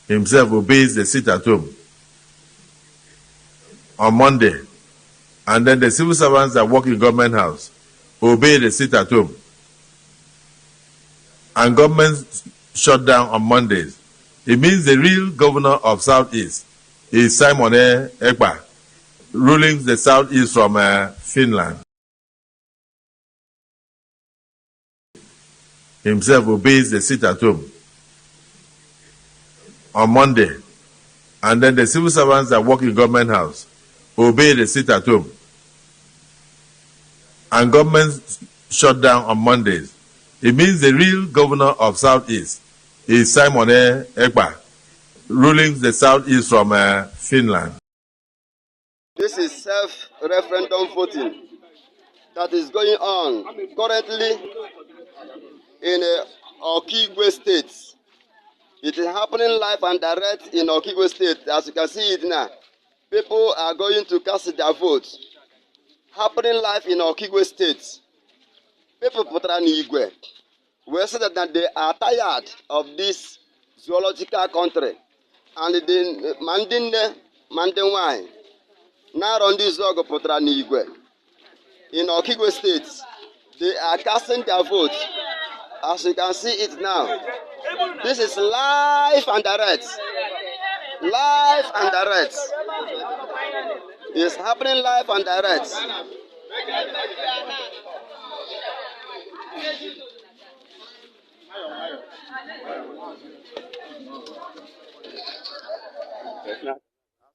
himself obeys the sit at home on Monday. And then the civil servants that work in government house obey the sit at home. And government shut down on Mondays. It means the real governor of Southeast is Simon Ekpa, ruling the Southeast from Finland. Himself obeys the sit at home on Monday. And then the civil servants that work in government house obey the sit at home. And government shut down on Mondays. It means the real governor of Southeast is Simon Ekpa, ruling the Southeast from Finland. This is self-referendum voting that is going on currently in Okigwe State. It is happening live and direct in Okigwe State. As you can see it now, people are going to cast their vote. Happening live in Okigwe State. People put on Igwe. We said that they are tired of this zoological country. And the Mandin wine. Now on this dog put on Igwe. In Okigwe State, they are casting their vote. As you can see it now. This is live and direct. Live and direct. It's happening live and direct. As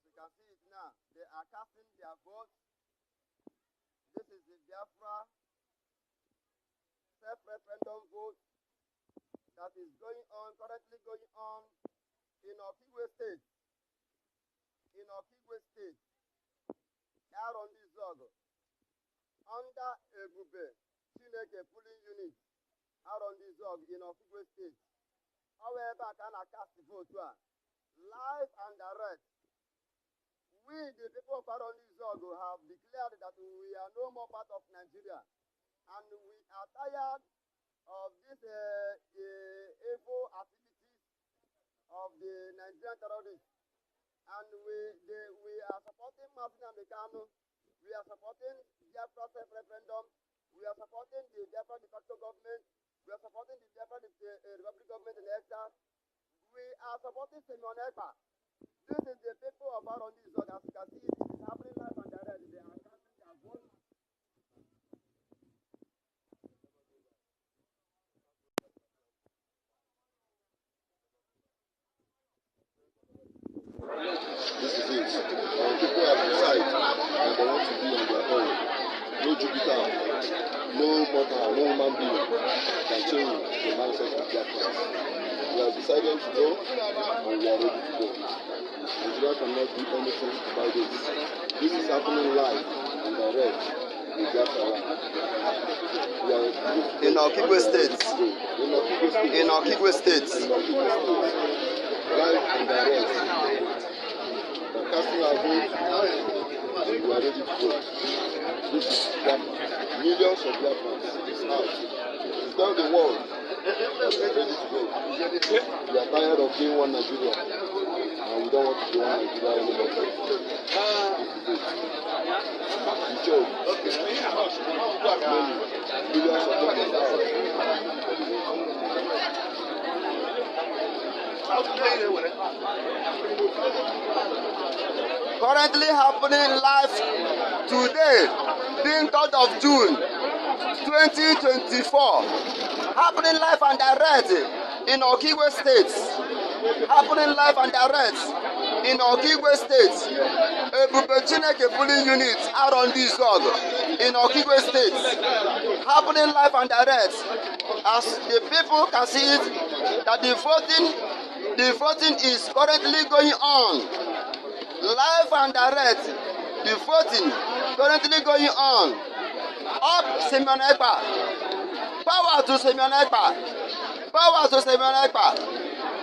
you can see it now, they are casting their vote. This is the Biafra self-referendum vote that is currently going on in Okigwe State. In Okigwe State, Aaron Dizog, under Ebube Chineke Pulling Unit, Aaron Dizog in Okigwe State. However, can I cast the vote live and direct? We, the people of Aaron Dizog, have declared that we are no more part of Nigeria, and we are tired of this evil activities of the Nigerian terrorists. And we are supporting Martin Americano. We are supporting Biafra self-referendum. We are supporting the Biafra de facto government. We are supporting the Biafra Republic government in Ekpa. We are supporting Simon Ekpa. This is the people of our own zone. As you can see, it is happening live and direct. They are casting their vote. This is it. People have decided that they want to be on their own. No Jupiter, no mortal, no human being can change the mindset of Biafra. We have decided to go, and we are ready to go. Nigeria cannot do anything about this. This is happening live and direct in Biafra land. We are in Okigwe State. In Okigwe State. Live and direct. Casting our vote, and we are ready to go. This is Biafra. Millions of Biafrans is out. It's down the world. We are ready to go. We are tired of being one Nigeria, and we don't want to be one Nigeria anymore. This is it. We chose. Millions of Biafrans currently happening live today, being 3rd of June 2024. Happening live and direct in Okigwe State. Happening live and direct in Okigwe State. Ebube Chineke Pulling Unit out on this dog in Okigwe State. Happening live and direct. As the people can see it, that the voting is currently going on. Live and direct, the voting currently going on. Up Simon Ekpa. Power to Simon Ekpa. Power to Simon Ekpa.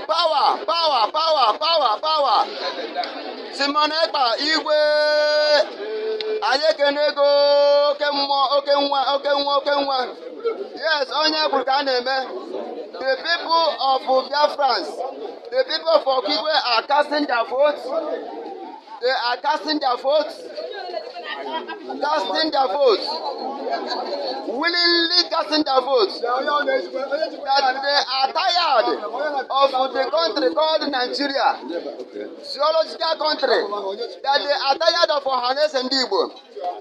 Power, power, power, power, power. Simon Ekpa, Igwe. Ayekenego, Okenwa. Yes, onye Bukaneme. The people of Biafrans, The people of Okigwe are casting their votes. They are casting their votes. Casting their votes. Willingly casting their votes. That they are tired of the country called Nigeria. Zoological country. That they are tired of Ohanes and Igbo.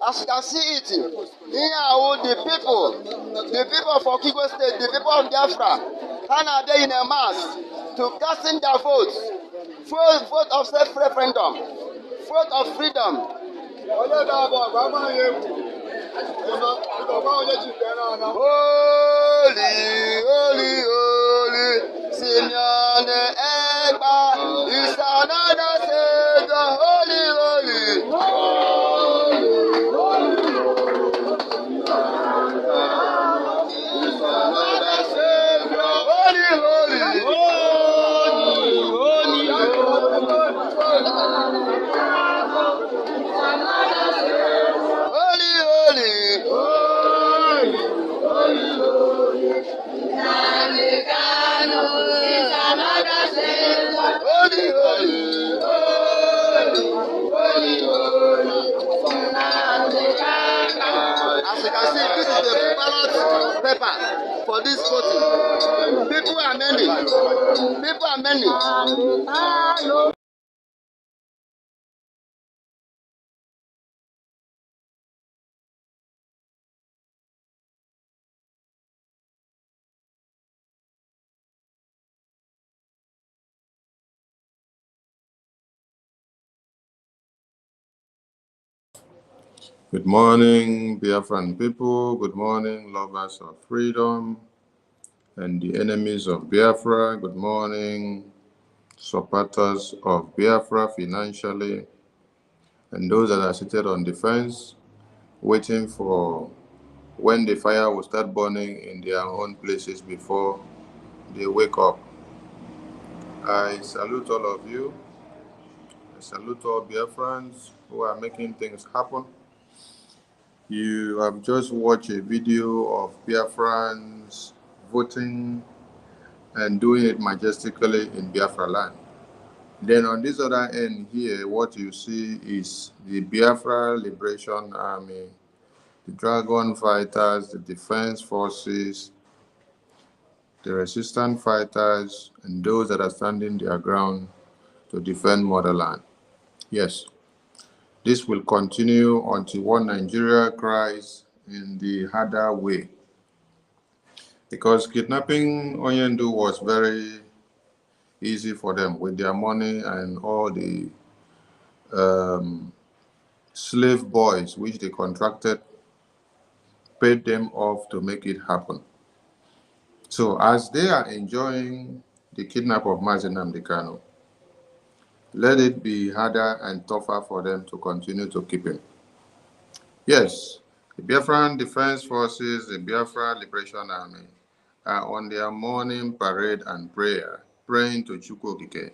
As you can see it, here are the people of Okigwe State, the people of Biafra, and are they in a mass to casting their votes. Vote of self-referendum. Vote of freedom. Holy, holy, holy, Simeon Ekpa is another Savior. Holy, holy, holy, is another Savior. Holy, holy, holy, as you can see, this is the ballot paper for this voting. People are many. People are many. Good morning, Biafran people. Good morning, lovers of freedom and the enemies of Biafra. Good morning, supporters of Biafra financially, and those that are seated on the fence, waiting for when the fire will start burning in their own places before they wake up. I salute all of you. I salute all Biafrans who are making things happen. You have just watched a video of Biafrans voting and doing it majestically in Biafra land. Then on this other end here, what you see is the Biafra Liberation Army, the Dragon Fighters, the Defense Forces, the Resistance Fighters, and those that are standing their ground to defend motherland. Yes, this will continue until one Nigeria cries in the harder way. Because kidnapping Onyendu was very easy for them with their money and all the slave boys which they contracted, paid them off to make it happen. So as they are enjoying the kidnap of Mazi Nnamdi Kanu, let it be harder and tougher for them to continue to keep him. Yes, the Biafran Defense Forces, the Biafra Liberation Army are on their morning parade and prayer, praying to Chukwu Okike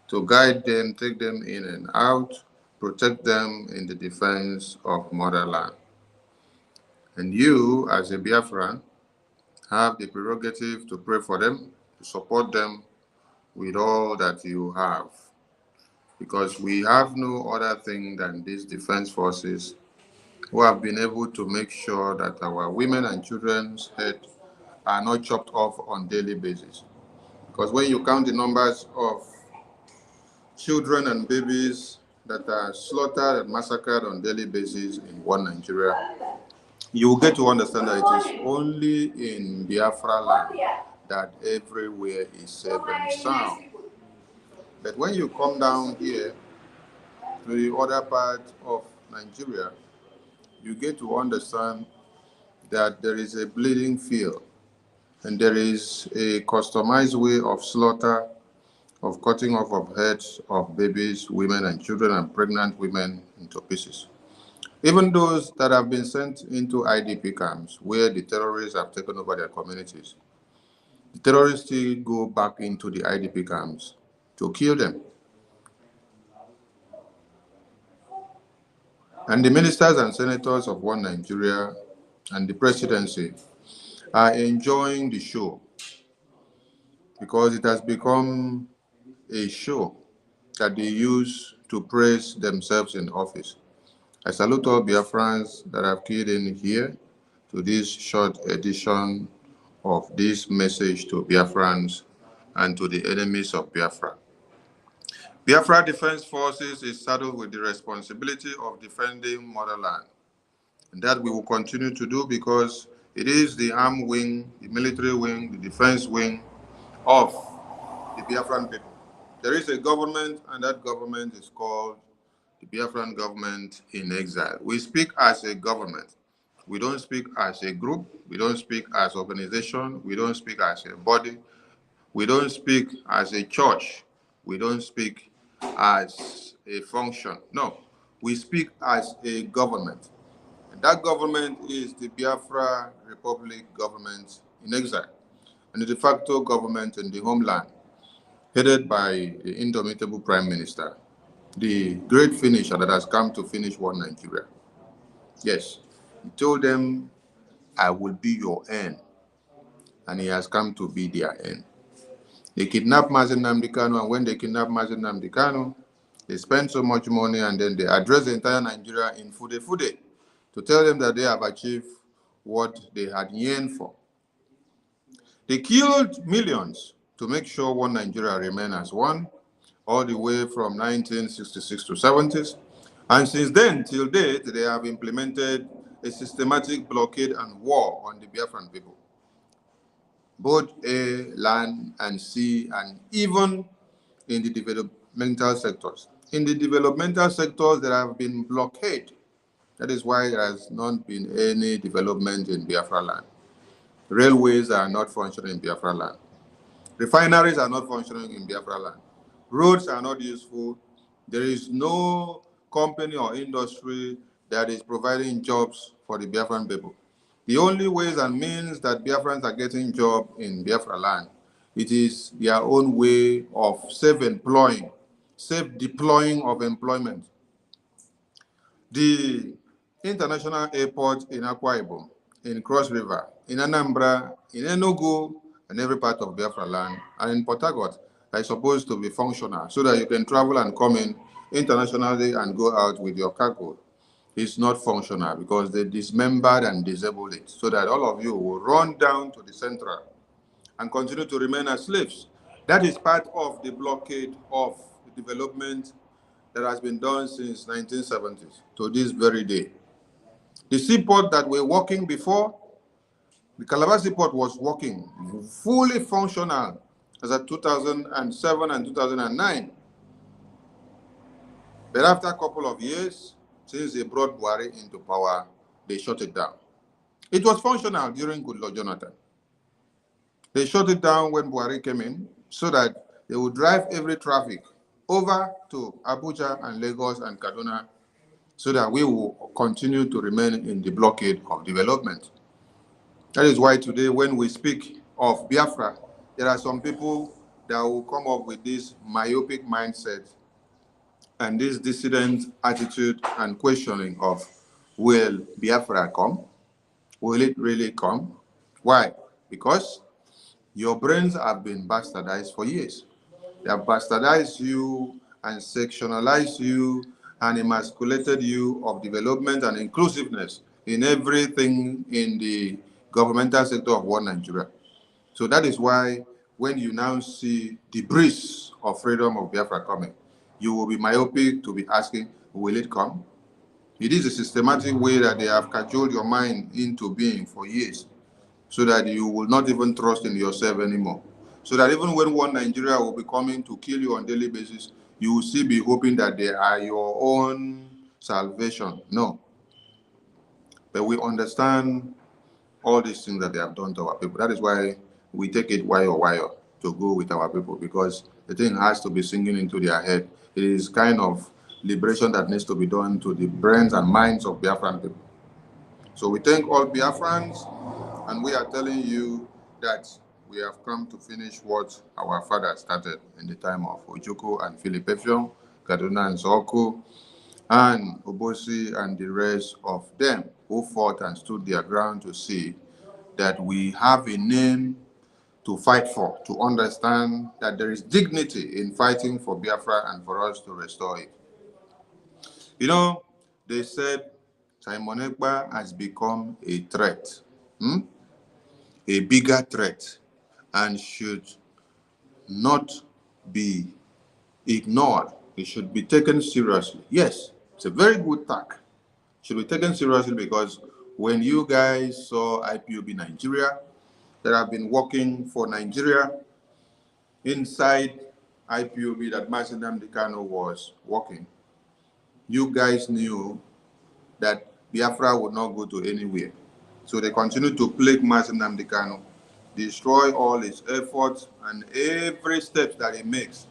to guide them, take them in and out, protect them in the defense of motherland. And you, as a Biafran, have the prerogative to pray for them, to support them with all that you have. Because we have no other thing than these defense forces who have been able to make sure that our women and children's heads are not chopped off on a daily basis. Because when you count the numbers of children and babies that are slaughtered and massacred on a daily basis in one Nigeria, you will get to understand that it is only in Biafra land that everywhere is safe and sound. But when you come down here to the other part of Nigeria, you get to understand that there is a bleeding field and there is a customized way of slaughter, of cutting off of heads of babies, women and children and pregnant women into pieces. Even those that have been sent into IDP camps where the terrorists have taken over their communities, the terrorists still go back into the IDP camps to kill them. And the ministers and senators of one Nigeria and the presidency are enjoying the show because it has become a show that they use to praise themselves in office. I salute all Biafrans that have keyed in here to this short edition of this message to Biafrans and to the enemies of Biafra. Biafra Defense Forces is saddled with the responsibility of defending motherland, and that we will continue to do because it is the armed wing, the military wing, the defense wing of the Biafran people. There is a government, and that government is called the Biafran government in exile. We speak as a government. We don't speak as a group. We don't speak as organization. We don't speak as a body. We don't speak as a church. We don't speak as a function. No, we speak as a government. And that government is the Biafra Republic government in exile and the de facto government in the homeland, headed by the indomitable Prime Minister, the great finisher that has come to finish one Nigeria. Yes, he told them, I will be your end, and he has come to be their end. They kidnapped Mazi Nnamdi Kanu, and when they kidnapped Mazi Nnamdi Kanu, they spent so much money, and then they addressed the entire Nigeria in fude to tell them that they have achieved what they had yearned for. They killed millions to make sure one Nigeria remain as one, all the way from 1966 to 70s. And since then, till date, they have implemented a systematic blockade and war on the Biafran people, both air, land, and sea, and even in the developmental sectors. In the developmental sectors, there have been blockade. That is why there has not been any development in Biafra land. Railways are not functioning in Biafra land. Refineries are not functioning in Biafra land. Roads are not useful. There is no company or industry that is providing jobs for the Biafran people. The only ways and means that Biafrans are getting jobs in Biafra land, it is their own way of self-employing, self-deploying of employment. The international airport in Akwa Ibom, in Cross River, in Anambra, in Enugu, and every part of Biafra land, and in Port Harcourt, are supposed to be functional so that you can travel and come in internationally and go out with your cargo. It's not functional because they dismembered and disabled it so that all of you will run down to the central and continue to remain as slaves. That is part of the blockade of the development that has been done since 1970s to this very day. The seaport that were working before, the Calabar seaport was working, fully functional as of 2007 and 2009. But after a couple of years, since they brought Buhari into power, they shut it down. It was functional during Goodluck Jonathan. They shut it down when Buhari came in so that they would drive every traffic over to Abuja and Lagos and Kaduna so that we will continue to remain in the blockade of development. That is why today when we speak of Biafra, there are some people that will come up with this myopic mindset and this dissident attitude and questioning of, will Biafra come? Will it really come? Why? Because your brains have been bastardized for years. They have bastardized you and sectionalized you and emasculated you of development and inclusiveness in everything in the governmental sector of one Nigeria. So that is why when you now see the breeze of freedom of Biafra coming, you will be myopic to be asking, will it come? It is a systematic way that they have cajoled your mind into being for years, so that you will not even trust in yourself anymore. So that even when one Nigeria will be coming to kill you on a daily basis, you will still be hoping that they are your own salvation. No. But we understand all these things that they have done to our people. That is why we take it wire to go with our people, because the thing has to be sinking into their head. It is kind of liberation that needs to be done to the brains and minds of Biafran people. So we thank all Biafrans, and we are telling you that we have come to finish what our fathers started in the time of Ojukwu and Philip Effiong, Kaduna and Soko, and Obosi and the rest of them who fought and stood their ground to see that we have a name to fight for, to understand that there is dignity in fighting for Biafra and for us to restore it. You know, they said Simon Ekpa has become a threat, a bigger threat, and should not be ignored. It should be taken seriously. Yes, it's a very good tack. It should be taken seriously because when you guys saw Ipobnigeria that have been working for Nigeria inside IPOB that Mazi Nnamdi Kanu was working, you guys knew that Biafra would not go to anywhere. So they continue to plague Mazi Nnamdi Kanu, destroy all his efforts, and every step that he makes,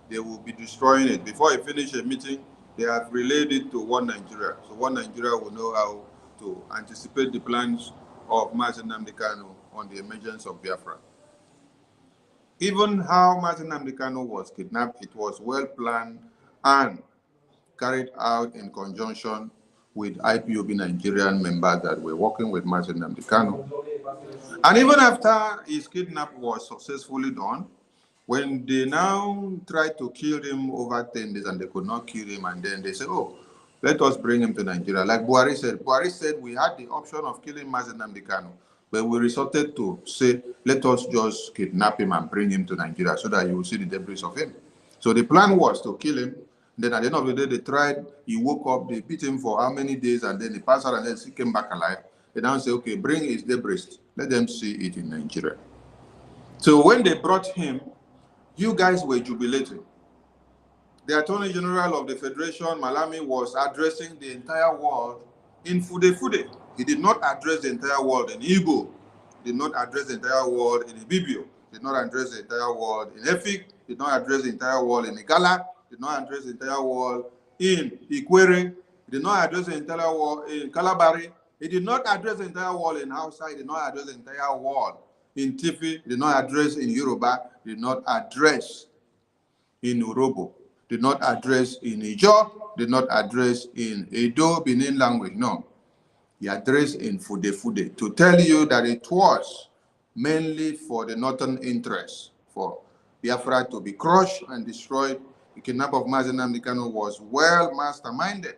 they will be destroying it. Before he finishes a meeting, they have relayed it to One Nigeria. So One Nigeria will know how to anticipate the plans of Mazi Nnamdi Kanu on the emergence of Biafra. Even how Mazi Nnamdi Kanu was kidnapped, it was well planned and carried out in conjunction with IPOB Nigerian members that were working with Mazi Nnamdi Kanu. And even after his kidnap was successfully done, when they now tried to kill him over 10 days and they could not kill him, and then they said, oh, let us bring him to Nigeria. Like Buhari said we had the option of killing Mazi Nnamdi Kanu, but we resorted to say, let us just kidnap him and bring him to Nigeria so that you will see the debris of him. So the plan was to kill him. Then at the end of the day, they tried, he woke up, they beat him for how many days, and then he passed out, and then he came back alive. They now say, okay, bring his debris, let them see it in Nigeria. So when they brought him, you guys were jubilating. The Attorney General of the Federation, Malami, was addressing the entire world in Fude. He did not address the entire world in Igbo, did not address the entire world in Ibibio, did not address the entire world in Efik, did not address the entire world in Igala, did not address the entire world in Ikwere, did not address the entire world in Kalabari, he did not address the entire world in Hausa, he did not address the entire world in Tifi, did not address in Yoruba, did not address in Urobo, did not address in Ijo, did not address in Edo, Benin language, no. He addressed in Fude to tell you that it was mainly for the northern interest, for Biafra to be crushed and destroyed. The kidnap of Mazi Nnamdi Kanu was well masterminded.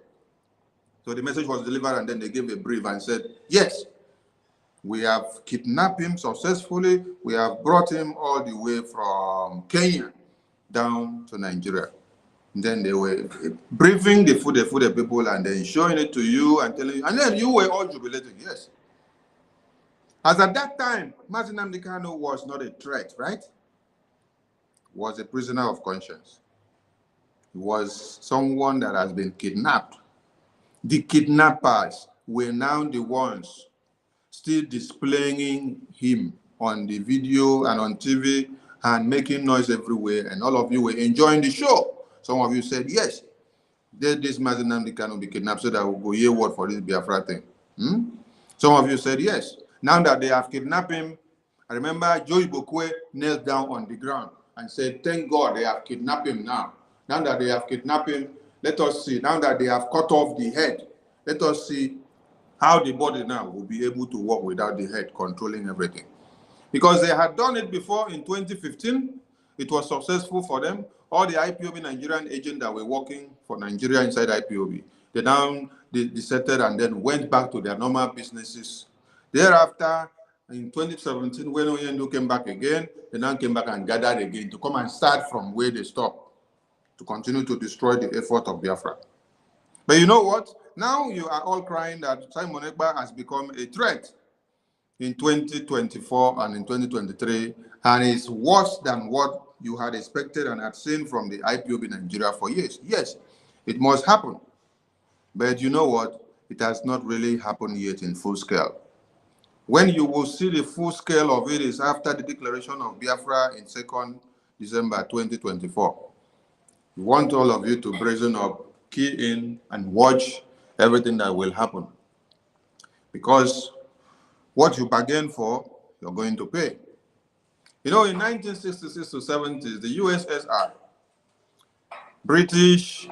So the message was delivered, and then they gave a brief and said, yes, we have kidnapped him successfully. We have brought him all the way from Kenya down to Nigeria. And then they were briefing the Fude people and then showing it to you and telling you, and then you were all jubilating, yes. As at that time, Mazi Nnamdi Kanu was not a threat, right? He was a prisoner of conscience. He was someone that has been kidnapped. The kidnappers were now the ones still displaying him on the video and on TV and making noise everywhere, and all of you were enjoying the show. Some of you said, yes, this Mazi Nnamdi Kanu be kidnapped so that we'll go hear word for this Biafra thing. Some of you said, yes. Now that they have kidnapped him, I remember Joe Ibokwe knelt down on the ground and said, thank God they have kidnapped him now. Now that they have kidnapped him, let us see. Now that they have cut off the head, let us see how the body now will be able to work without the head controlling everything. Because they had done it before in 2015. It was successful for them. All the IPOB Nigerian agents that were working for Nigeria inside IPOB, they now deserted and then went back to their normal businesses. Thereafter, in 2017, when Oyendo came back again, they now came back and gathered again to come and start from where they stopped, to continue to destroy the effort of Biafra. But you know what? Now you are all crying that Simon Ekpa has become a threat in 2024 and in 2023, and is worse than what you had expected and had seen from the IPOB Nigeria for years. Yes, it must happen. But you know what? It has not really happened yet in full scale. When you will see the full scale of it is after the declaration of Biafra in 2nd December 2024. We want all of you to brazen up, key in, and watch everything that will happen. Because what you bargain for, you're going to pay. You know, in 1966 to 70s, the USSR, British,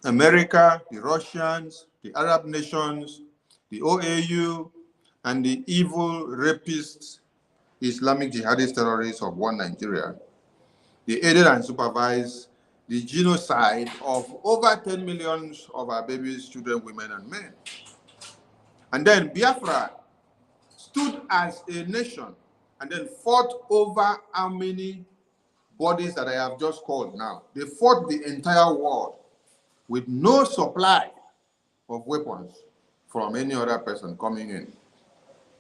America, the Russians, the Arab nations, the OAU, and the evil rapists, Islamic jihadist terrorists of one Nigeria, they aided and supervised the genocide of over 10 million of our babies, children, women, and men. And then Biafra stood as a nation and then fought over how many bodies that I have just called now. They fought the entire world with no supply of weapons from any other person coming in.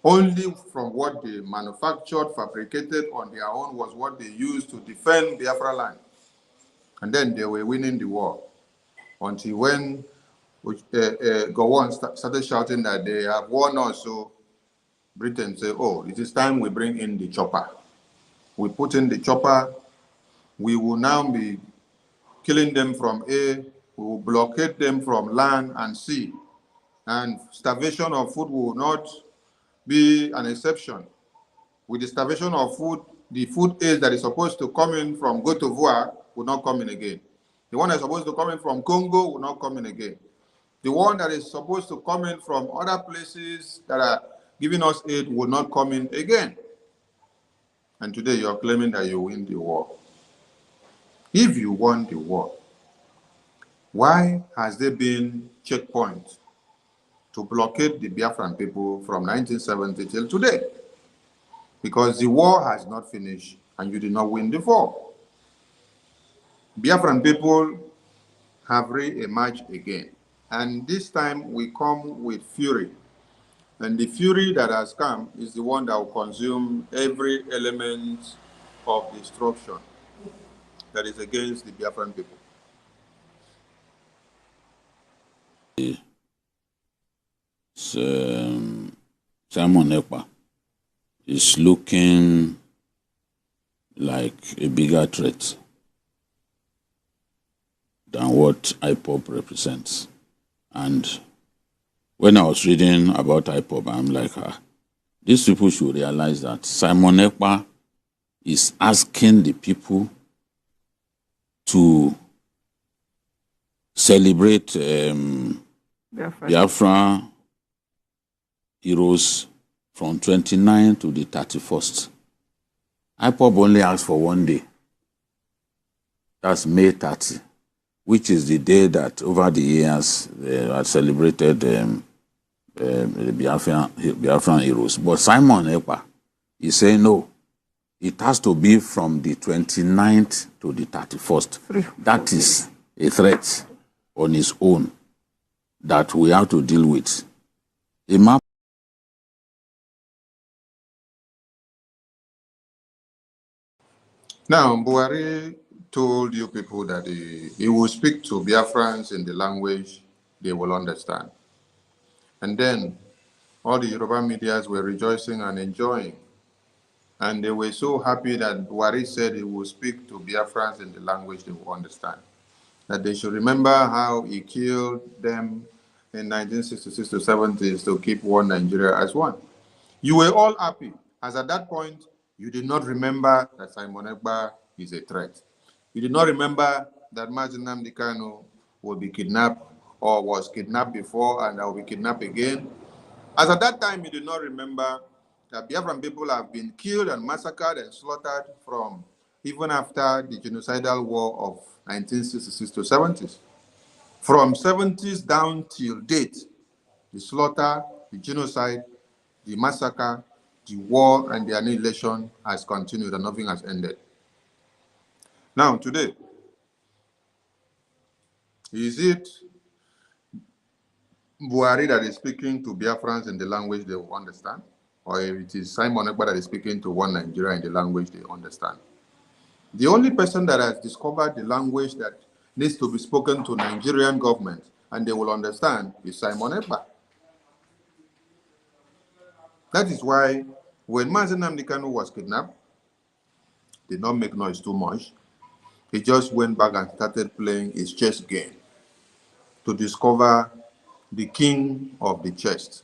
Only from what they manufactured, fabricated on their own was what they used to defend Biafra land. And then they were winning the war. Until when Gowon started shouting that they have won us, so Britain said, oh, it is time we bring in the chopper. We put in the chopper, we will now be killing them from air, we will blockade them from land and sea. And starvation of food will not be an exception. With the starvation of food, the food aid that is supposed to come in from Côte d'Ivoire will not come in again. The one that is supposed to come in from Congo will not come in again. The one that is supposed to come in from other places that are giving us aid will not come in again. And today you are claiming that you win the war. If you won the war, why has there been checkpoints to blockade the Biafran people from 1970 till today? Because the war has not finished and you did not win the war. Biafran people have re-emerged again. And this time we come with fury. And the fury that has come is the one that will consume every element of destruction that is against the Biafran people. Simon Ekpa is looking like a bigger threat than what IPOB represents. And when I was reading about IPOB, I'm like, these people should realize that Simon Ekpa is asking the people to celebrate Biafra heroes from 29th to the 31st. IPOB only asked for one day. That's May 30, which is the day that over the years they had celebrated the Biafran heroes. But Simon Ekpa is saying no, it has to be from the 29th to the 31st. That is a threat on its own that we have to deal with. Now, Buhari told you people that he will speak to Biafrans in the language they will understand. And then all the Yoruba medias were rejoicing and enjoying. And they were so happy that Buhari said he will speak to Biafrans in the language they will understand. That they should remember how he killed them in 1966 to 70s to keep one Nigeria as one. You were all happy, as at that point, you did not remember that Simon Ekpa is a threat. You did not remember that Mazi Nnamdi Kanu will be kidnapped or was kidnapped before and will be kidnapped again. As at that time, you did not remember that Biafran people have been killed and massacred and slaughtered from even after the genocidal war of 1966 to 70s. From 70s down till date, the slaughter, the genocide, the massacre, the war, and the annihilation has continued and nothing has ended. Now, today, is it Buhari that is speaking to Biafrans in the language they will understand? Or it is Simon Ekpa that is speaking to one Nigeria in the language they understand? The only person that has discovered the language that needs to be spoken to Nigerian government and they will understand is Simon Ekpa. That is why when Mazi Nnamdi Kanu was kidnapped, did not make noise too much. He just went back and started playing his chess game to discover the king of the chess,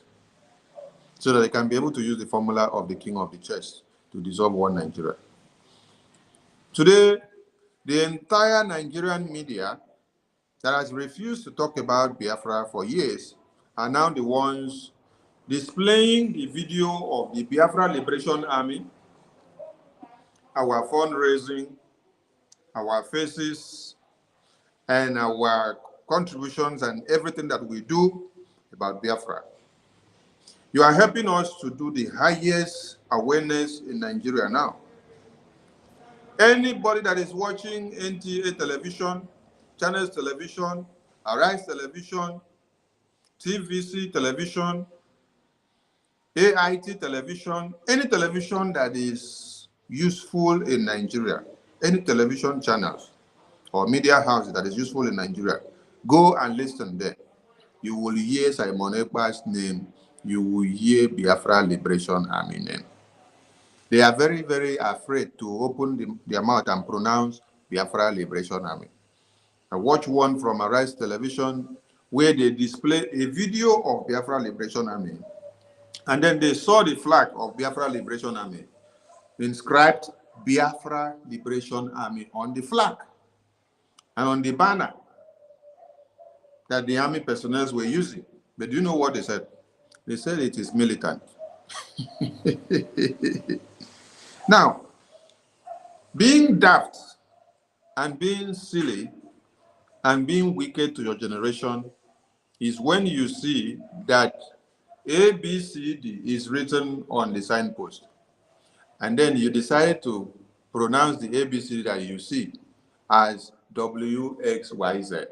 so that they can be able to use the formula of the king of the chess to dissolve one Nigeria. Today, the entire Nigerian media that has refused to talk about Biafra for years are now the ones displaying the video of the Biafra Liberation Army our fundraising, our faces, and our contributions and everything that we do about Biafra. You are helping us to do the highest awareness in Nigeria now. Anybody that is watching NTA television, Channels Television, Arise Television, TVC Television, AIT Television, any television that is useful in Nigeria, any television channels or media house that is useful in Nigeria, go and listen there. You will hear Simon Ekpa's name. You will hear Biafra Liberation Army name. They are very, very afraid to open their mouth and pronounce Biafra Liberation Army. I watched one from Arise Television where they display a video of Biafra Liberation Army, and then they saw the flag of Biafra Liberation Army inscribed Biafra Liberation Army on the flag and on the banner that the army personnel were using. But do you know what they said? They said it is militant. Now, being daft and being silly and being wicked to your generation is when you see that ABCD is written on the signpost, and then you decide to pronounce the ABCD that you see as WXYZ,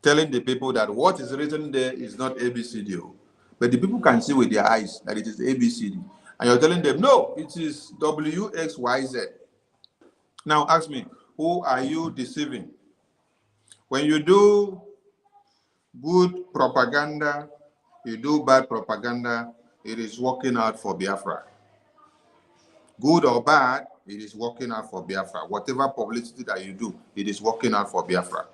telling the people that what is written there is not ABCD, but the people can see with their eyes that it is ABCD, and you're telling them, no, it is WXYZ. Now ask me, who are you deceiving? When you do good propaganda, you do bad propaganda, it is working out for Biafra. Good or bad, it is working out for Biafra. Whatever publicity that you do, it is working out for Biafra.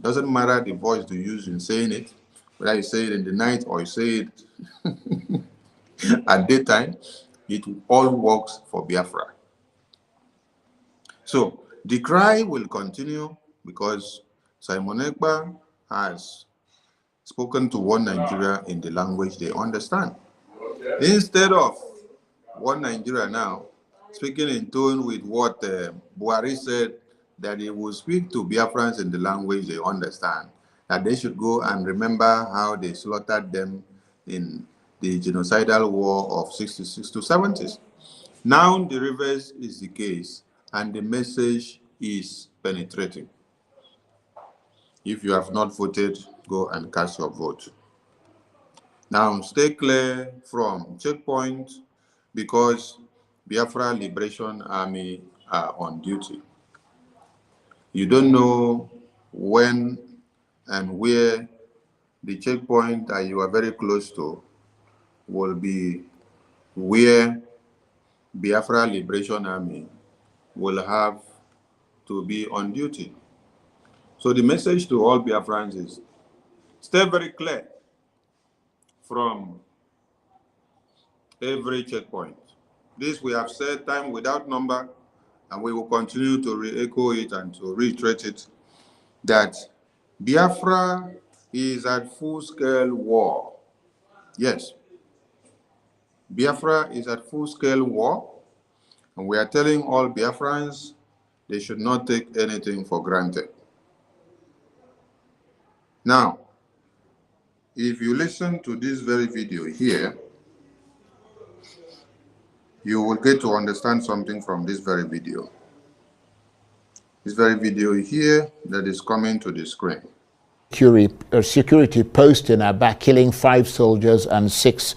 Doesn't matter the voice you use in saying it, whether you say it in the night or you say it at daytime, it all works for Biafra. So the cry will continue because Simon Ekpa has spoken to One Nigeria in the language they understand. Instead of One Nigeria now speaking in tune with what Buhari said, that he will speak to Biafrans in the language they understand, that they should go and remember how they slaughtered them in the genocidal war of 66 to 70s. Now the reverse is the case, and the message is penetrating. If you have not voted, go and cast your vote. Now stay clear from checkpoint because Biafra Liberation Army are on duty. You don't know when and where the checkpoint that you are very close to will be where Biafra Liberation Army will have to be on duty. So the message to all Biafrans is stay very clear from every checkpoint. This we have said time without number, and we will continue to re-echo it and to reiterate it, that Biafra is at full-scale war. Yes, Biafra is at full-scale war, and we are telling all Biafrans they should not take anything for granted. Now, if you listen to this very video here, you will get to understand something from this very video. This very video here that is coming to the screen. Security post in Aba killing 5 soldiers and 6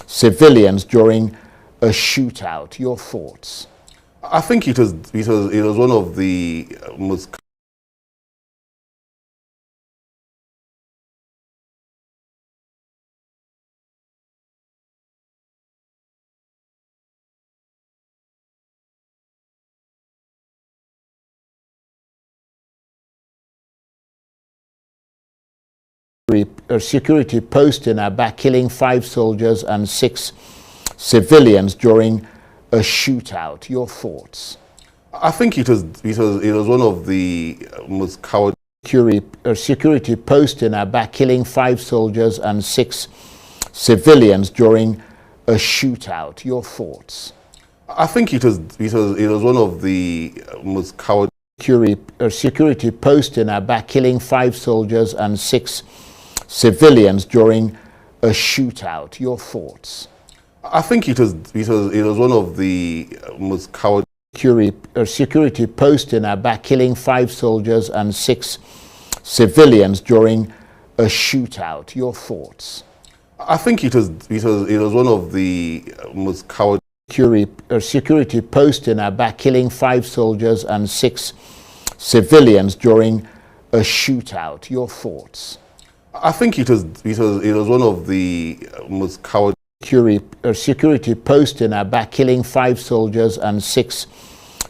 civilians during a shootout. Your thoughts? I think it was one of the most security post in Aba killing 5 soldiers and 6 civilians during a shootout. Your thoughts? I think it was one of the most cowardly security post in Aba killing 5 soldiers and 6 civilians during a shootout. Your thoughts? I think it was one of the most cowardly security post in Aba, killing 5 soldiers and 6 civilians during a shootout. Your thoughts? I think it was one of the most cowardly security post in Aba, killing 5 soldiers and 6 civilians during a shootout. Your thoughts? I think it was one of the most cowardly security post in Aba, killing 5 soldiers and 6 civilians during a shootout. Your thoughts? I think it was one of the most cowardly security post in Aba, killing 5 soldiers and 6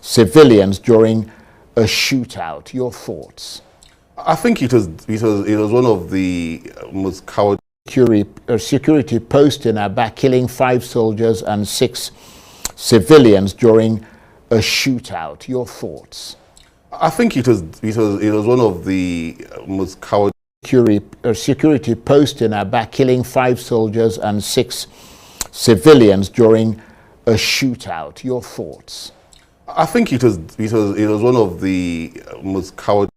civilians during a shootout. Your thoughts? I think it was one of the most cowardly security post in Aba, killing 5 soldiers and 6 civilians during a shootout. Your thoughts? I think it was one of the most cowardly security post in Aba, killing 5 soldiers and 6 civilians during a shootout. Your thoughts? I think it was one of the most cowardly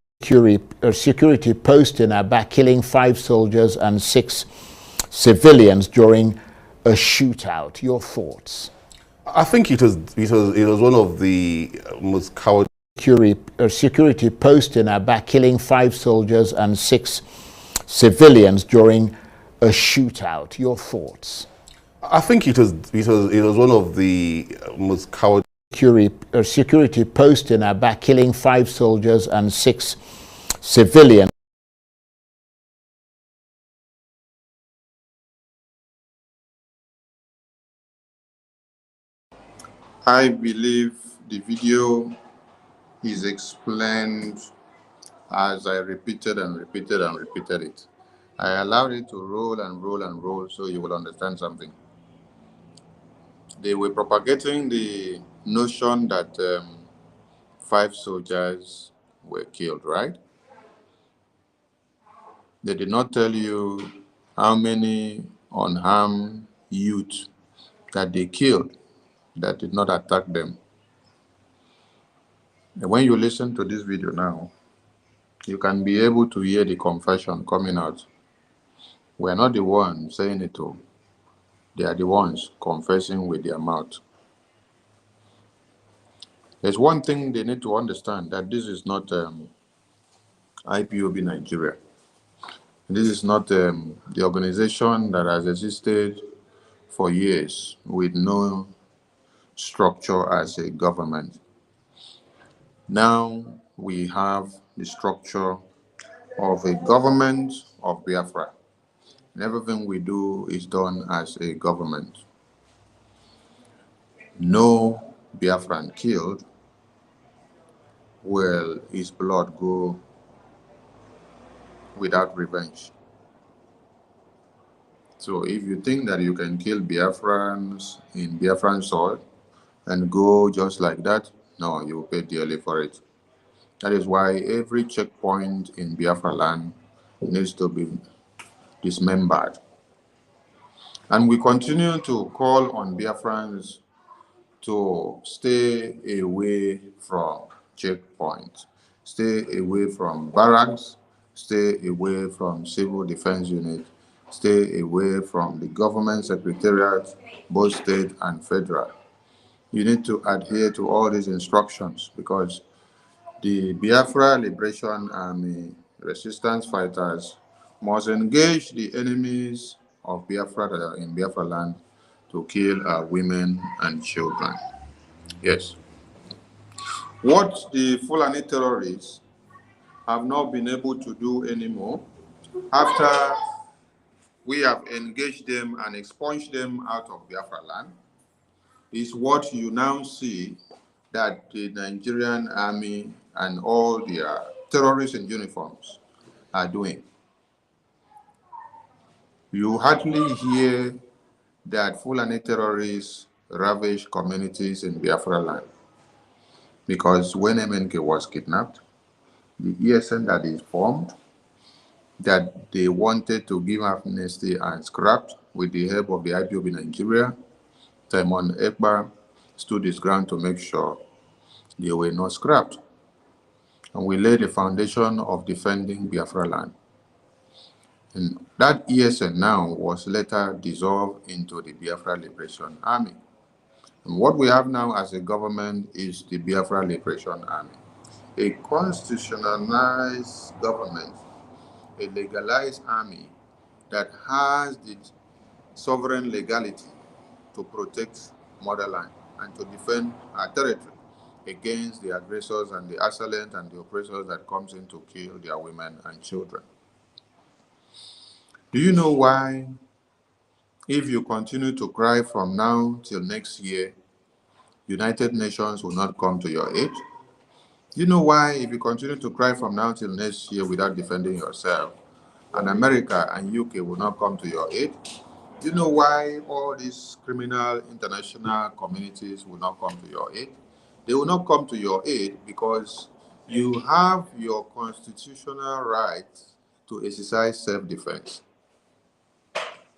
security post in Aba, killing 5 soldiers and 6 civilians during a shootout. Your thoughts? I think it was one of the most cowardly security post in Aba, killing 5 soldiers and 6 civilians during a shootout. Your thoughts? I think it was one of the most cowardly security post in Aba, killing 5 soldiers and 6 civilians. I believe the video is explained as I repeated and repeated and repeated it. I allowed it to roll and roll and roll so you will understand something. They were propagating the notion that 5 soldiers were killed, right? They did not tell you how many unarmed youth that they killed that did not attack them. And when you listen to this video now, you can be able to hear the confession coming out. We're not the ones saying it all. They are the ones confessing with their mouth. There's one thing they need to understand, that this is not Ipobnigeria. This is not the organization that has existed for years with no structure as a government. Now we have the structure of a government of Biafra. And everything we do is done as a government. No Biafran killed will his blood go without revenge. So if you think that you can kill Biafrans in Biafran soil and go just like that, no, you will pay dearly for it. That is why every checkpoint in Biafra land needs to be dismembered. And we continue to call on Biafrans to stay away from checkpoints, stay away from barracks, stay away from civil defense unit, stay away from the government secretariat, both state and federal. You need to adhere to all these instructions because the Biafra Liberation Army resistance fighters must engage the enemies of Biafra that are in Biafra land to kill our women and children. Yes. What the Fulani terrorists have not been able to do anymore, after we have engaged them and expunged them out of Biafra land, is what you now see that the Nigerian army and all their terrorists in uniforms are doing. You hardly hear that Fulani terrorists ravage communities in Biafra land. Because when MNK was kidnapped, the ESN that is formed, that they wanted to give amnesty and scrapped with the help of the Ipobnigeria, Ekpa, stood his ground to make sure they were not scrapped. And we laid the foundation of defending Biafra land. And that ESN now was later dissolved into the Biafra Liberation Army. And what we have now as a government is the Biafra Liberation Army, a constitutionalized government, a legalized army that has the sovereign legality to protect motherland and to defend our territory against the aggressors and the assailants and the oppressors that comes in to kill their women and children. Do you know why, if you continue to cry from now till next year, United Nations will not come to your aid? Do you know why, if you continue to cry from now till next year without defending yourself, and America and UK will not come to your aid? Do you know why all these criminal international communities will not come to your aid? They will not come to your aid because you have your constitutional right to exercise self-defense.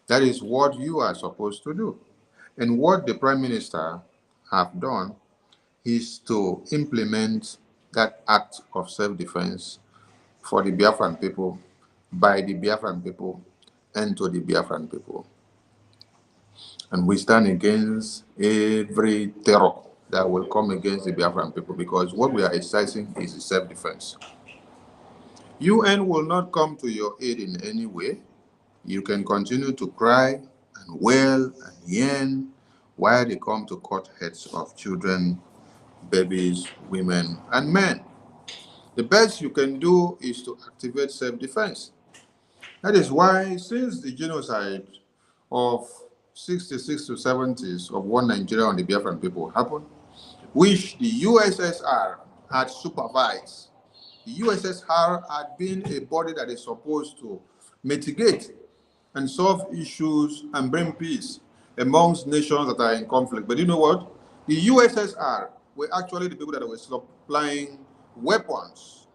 That is what you are supposed to do. And what the Prime Minister have done is to implement that act of self-defense for the Biafran people, by the Biafran people, and to the Biafran people. And we stand against every terror that will come against the Biafran people, because what we are exercising is self-defense. UN will not come to your aid in any way. You can continue to cry and wail and yearn while they come to cut heads of children, babies, women, and men. The best you can do is to activate self-defense. That is why, since the genocide of 66 to 70s of one Nigeria on the Biafran people happened, which the USSR had supervised, the USSR had been a body that is supposed to mitigate and solve issues and bring peace amongst nations that are in conflict. But you know what? The USSR were actually the people that were supplying weapons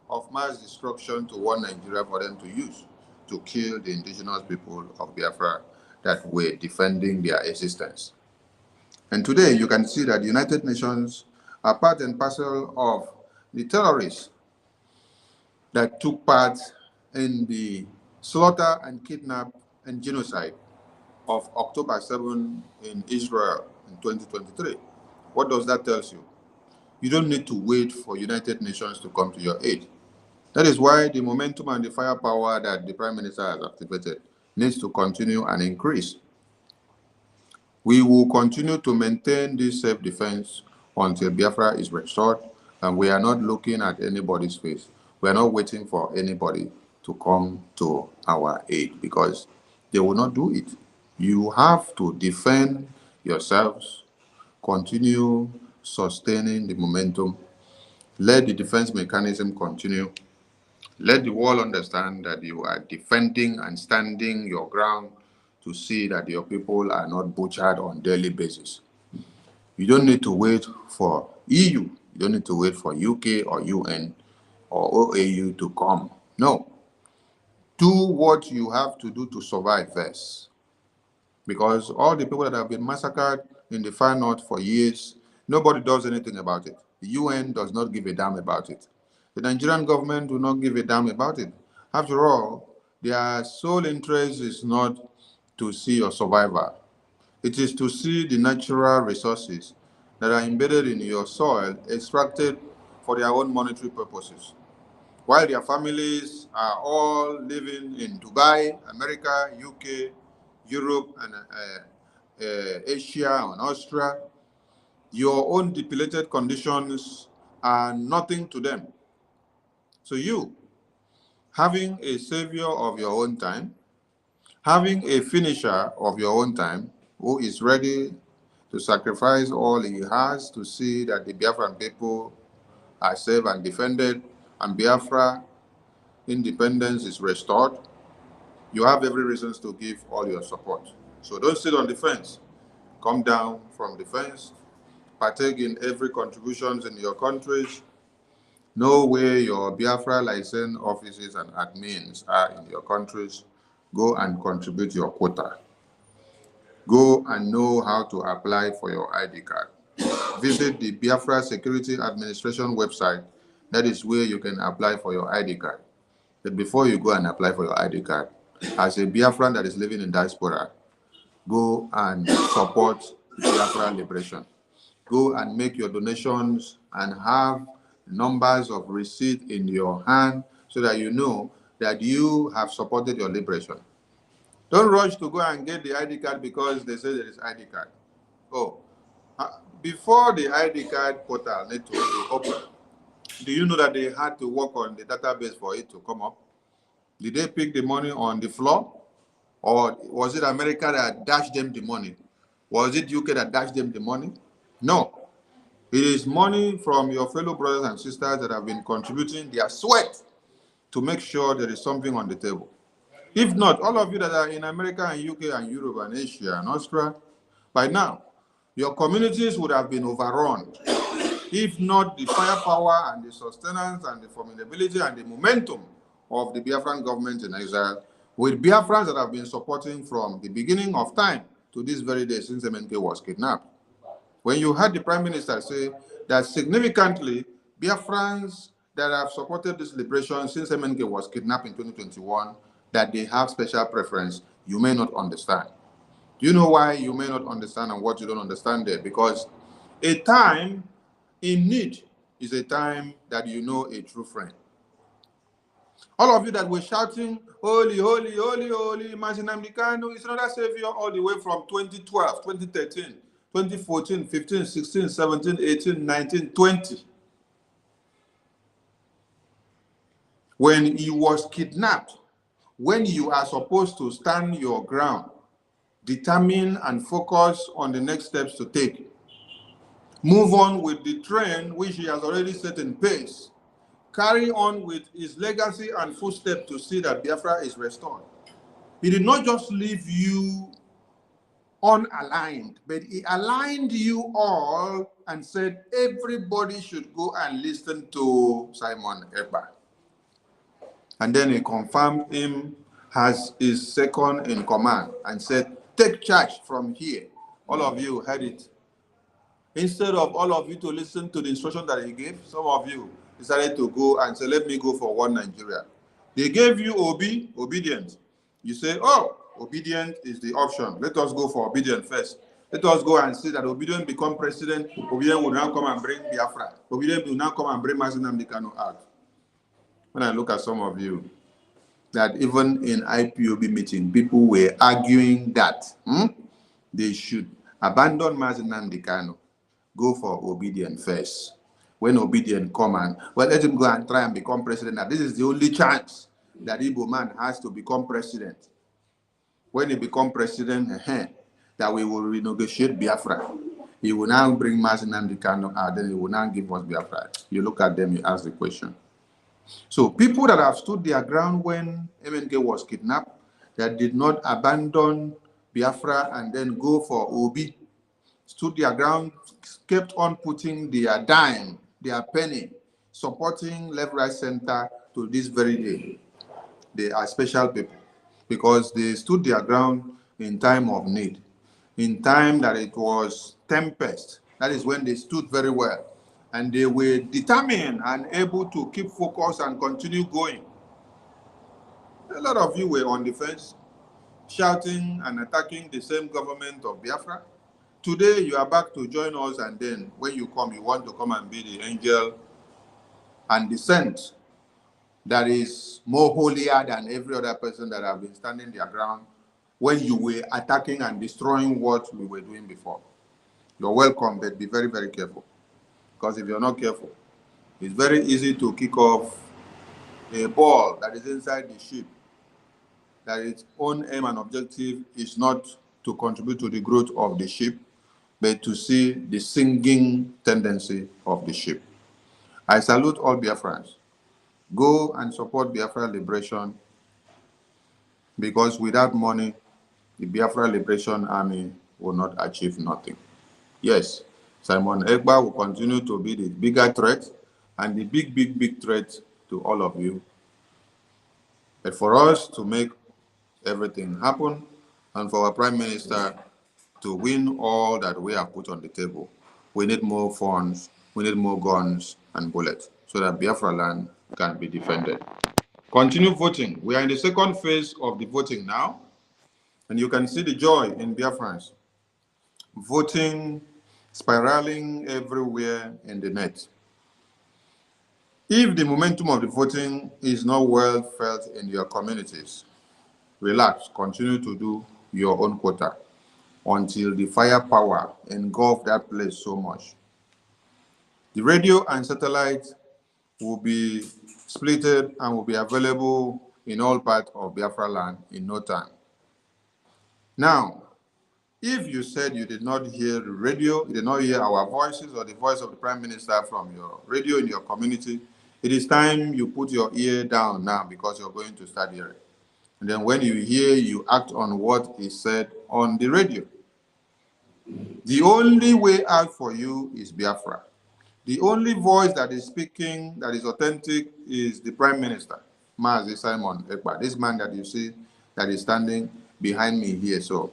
of mass destruction to one Nigeria for them to use to kill the indigenous people of Biafra that were defending their existence. And today you can see that the United Nations are part and parcel of the terrorists that took part in the slaughter and kidnap and genocide of October 7 in Israel in 2023. What does that tell you? You don't need to wait for United Nations to come to your aid. That is why the momentum and the firepower that the Prime Minister has activated needs to continue and increase. We will continue to maintain this self-defense until Biafra is restored, and we are not looking at anybody's face. We are not waiting for anybody to come to our aid, because they will not do it. You have to defend yourselves, continue sustaining the momentum, let the defense mechanism continue. Let the world understand that you are defending and standing your ground to see that your people are not butchered on a daily basis. You don't need to wait for EU. You don't need to wait for UK or UN or OAU to come. No. Do what you have to do to survive first. Because all the people that have been massacred in the far north for years, nobody does anything about it. The UN does not give a damn about it. The Nigerian government do not give a damn about it. After all, their sole interest is not to see your survival. It is to see the natural resources that are embedded in your soil extracted for their own monetary purposes. While their families are all living in Dubai, America, UK, Europe, and Asia and Australia, your own depleted conditions are nothing to them. So you, having a savior of your own time, having a finisher of your own time, who is ready to sacrifice all he has to see that the Biafran people are safe and defended, and Biafra independence is restored, you have every reason to give all your support. So don't sit on the fence. Come down from the fence, partake in every contributions in your countries. Know where your Biafra license offices and admins are in your countries. Go and contribute your quota. Go and know how to apply for your ID card. visit the Biafra Security Administration website. That is where you can apply for your ID card. But before you go and apply for your ID card, as a Biafran that is living in diaspora, go and support Biafra liberation. Go and make your donations and have numbers of receipt in your hand so that you know that you have supported your liberation. Don't rush to go and get the ID card because they say there is ID card. Oh, before the ID card portal need to be open, do you know that they had to work on the database for it to come up? Did they pick the money on the floor? Or was it America that dashed them the money? Was it UK that dashed them the money? No. It is money from your fellow brothers and sisters that have been contributing their sweat to make sure there is something on the table. If not, all of you that are in America and UK and Europe and Asia and Australia, by now, your communities would have been overrun. If not the firepower and the sustenance and the formidability and the momentum of the Biafran government in exile, with Biafrans that have been supporting from the beginning of time to this very day since MNK was kidnapped. When you heard the Prime Minister say that significantly, Biafrans that have supported this liberation since MNK was kidnapped in 2021, that they have special preference, you may not understand. Do you know why you may not understand and what you don't understand there? Because a time in need is a time that you know a true friend. All of you that were shouting, holy, holy, holy, holy, Nnamdi Kanu is another savior all the way from 2012, 2013, 2014, 15, 16, 17, 18, 19, 20. When he was kidnapped, when you are supposed to stand your ground, determine and focus on the next steps to take. Move on with the train which he has already set in pace. Carry on with his legacy and footsteps to see that Biafra is restored. He did not just leave you unaligned, but he aligned you all and said everybody should go and listen to Simon Ekpa. And then he confirmed him as his second in command and said, take charge from here. All of you heard it. Instead of all of you to listen to the instruction that he gave, some of you decided to go and say, let me go for one Nigeria. They gave you obedience. You say, oh, obedient is the option. Let us go for obedient first. Let us go and see that obedient become president. Obedient will now come and bring Biafra. Obedient will now come and bring Nnamdi Kanu out. When I look at some of you, that even in IPOB meeting, people were arguing that they should abandon Nnamdi Kanu, go for obedient first. When obedient come and, well, let him go and try and become president. Now, this is the only chance that Igbo man has to become president. When he become president, that we will renegotiate Biafra. He will now bring Nnamdi Kanu out, then he will now give us Biafra. You look at them, you ask the question. So people that have stood their ground when MNK was kidnapped, that did not abandon Biafra and then go for Obi, stood their ground, kept on putting their dime, their penny, supporting left, right, center to this very day. They are special people because they stood their ground in time of need. In time that it was tempest, that is when they stood very well. And they were determined and able to keep focus and continue going. A lot of you were on the fence, shouting and attacking the same government of Biafra. Today, you are back to join us, and then when you come, you want to come and be the angel and the saint that is more holier than every other person that have been standing their ground when you were attacking and destroying what we were doing before. You're welcome, but be very, very careful. Because if you're not careful, it's very easy to kick off a ball that is inside the ship, that its own aim and objective is not to contribute to the growth of the ship, but to see the sinking tendency of the ship. I salute all Biafrans. Go and support Biafra liberation, because without money, the Biafra Liberation Army will not achieve nothing. Yes, Simon Ekpa will continue to be the bigger threat and the big threat to all of you. But for us to make everything happen and for our Prime Minister to win all that we have put on the table, we need more funds, we need more guns and bullets so that Biafra land can be defended. Continue voting. We are in the second phase of the voting now, and you can see the joy in Biafrans. Voting spiraling everywhere in the net. If the momentum of the voting is not well felt in your communities, relax, continue to do your own quota until the firepower engulf that place so much. The radio and satellite will be splitted and will be available in all parts of Biafra land in no time. Now, if you said you did not hear the radio, you did not hear our voices or the voice of the Prime Minister from your radio in your community, it is time you put your ear down now because you're going to start hearing. And then when you hear, you act on what is said on the radio. The only way out for you is Biafra. The only voice that is speaking, that is authentic, is the Prime Minister, Mazi Simon Ekpa. This man that you see that is standing behind me here. So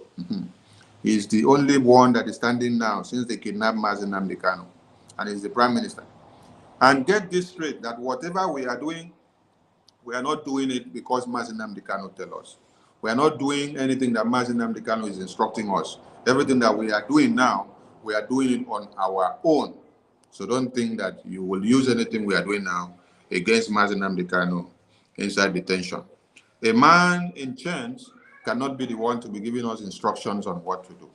he's the only one that is standing now since they kidnapped Mazi Nnamdi Kanu, and he's the Prime Minister. And get this straight, that whatever we are doing, we are not doing it because Mazi Nnamdi Kanu tells us. We are not doing anything that Mazi Nnamdi Kanu is instructing us. Everything that we are doing now, we are doing it on our own. So don't think that you will use anything we are doing now against Mazi Nnamdi Kanu inside detention. A man in chains cannot be the one to be giving us instructions on what to do.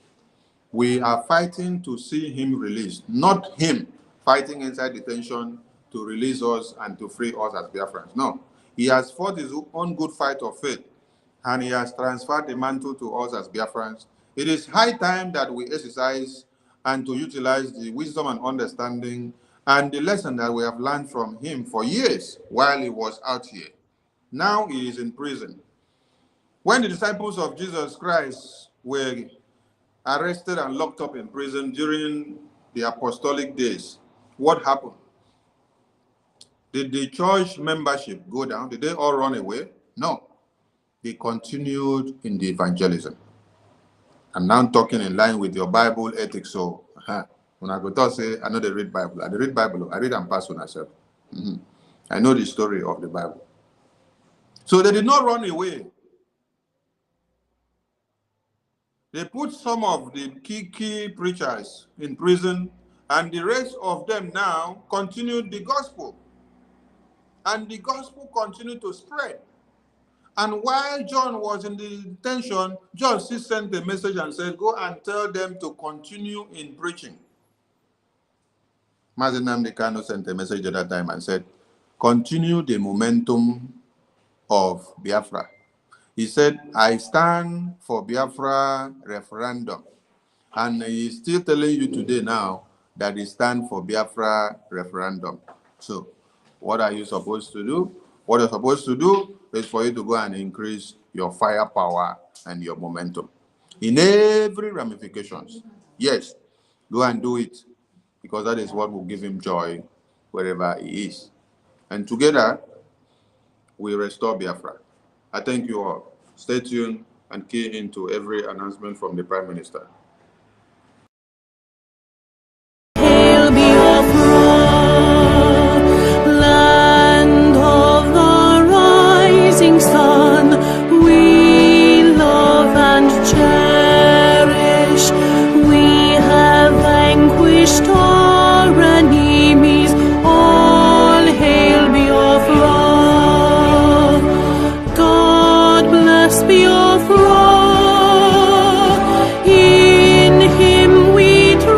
We are fighting to see him released, not him fighting inside detention to release us and to free us as Biafrans. No, he has fought his own good fight of faith, and he has transferred the mantle to us as Biafrans. It is high time that we exercise and to utilize the wisdom and understanding and the lesson that we have learned from him for years while he was out here. Now he is in prison. When the disciples of Jesus Christ were arrested and locked up in prison during the apostolic days, what happened? Did the church membership go down? Did they all run away? No. They continued in the evangelism. I'm now talking in line with your Bible ethics. So when I go to say, I know they read Bible. I read Bible. I read and pass on myself. I know the story of the Bible. So they did not run away. They put some of the key preachers in prison, and the rest of them now continued the gospel. And the gospel continued to spread. And while John was in the detention, John still sent a message and said, go and tell them to continue in preaching. Mazi Nnamdi Kanu sent a message at that time and said, continue the momentum of Biafra. He said, I stand for Biafra referendum. And he's still telling you today now that he stands for Biafra referendum. So what are you supposed to do? What you're supposed to do is for you to go and increase your firepower and your momentum in every ramifications. Yes, go and do it, because that is what will give him joy wherever he is. And together, we restore Biafra. I thank you all. Stay tuned and key into every announcement from the Prime Minister. Hail Biafra, land of the rising sun, we love and cherish. We have vanquished our enemies. All hail Biafra. God bless Biafra. In him we trust.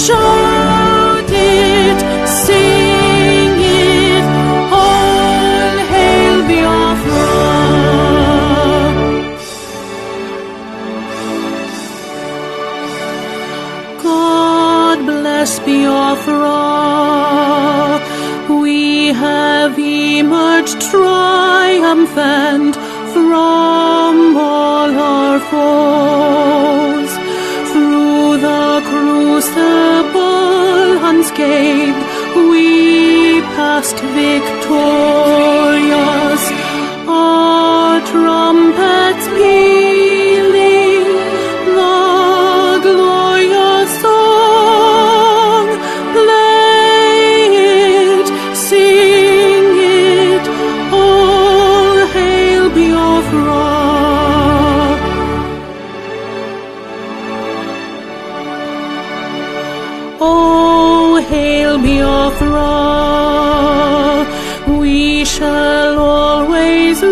Shout it, sing it, all hail Biafra. God bless Biafra. We have emerged triumphant from all our foes. Through the crucible unscathed, we passed victorious. Our trumpets pealing, the glorious Biafra, we shall always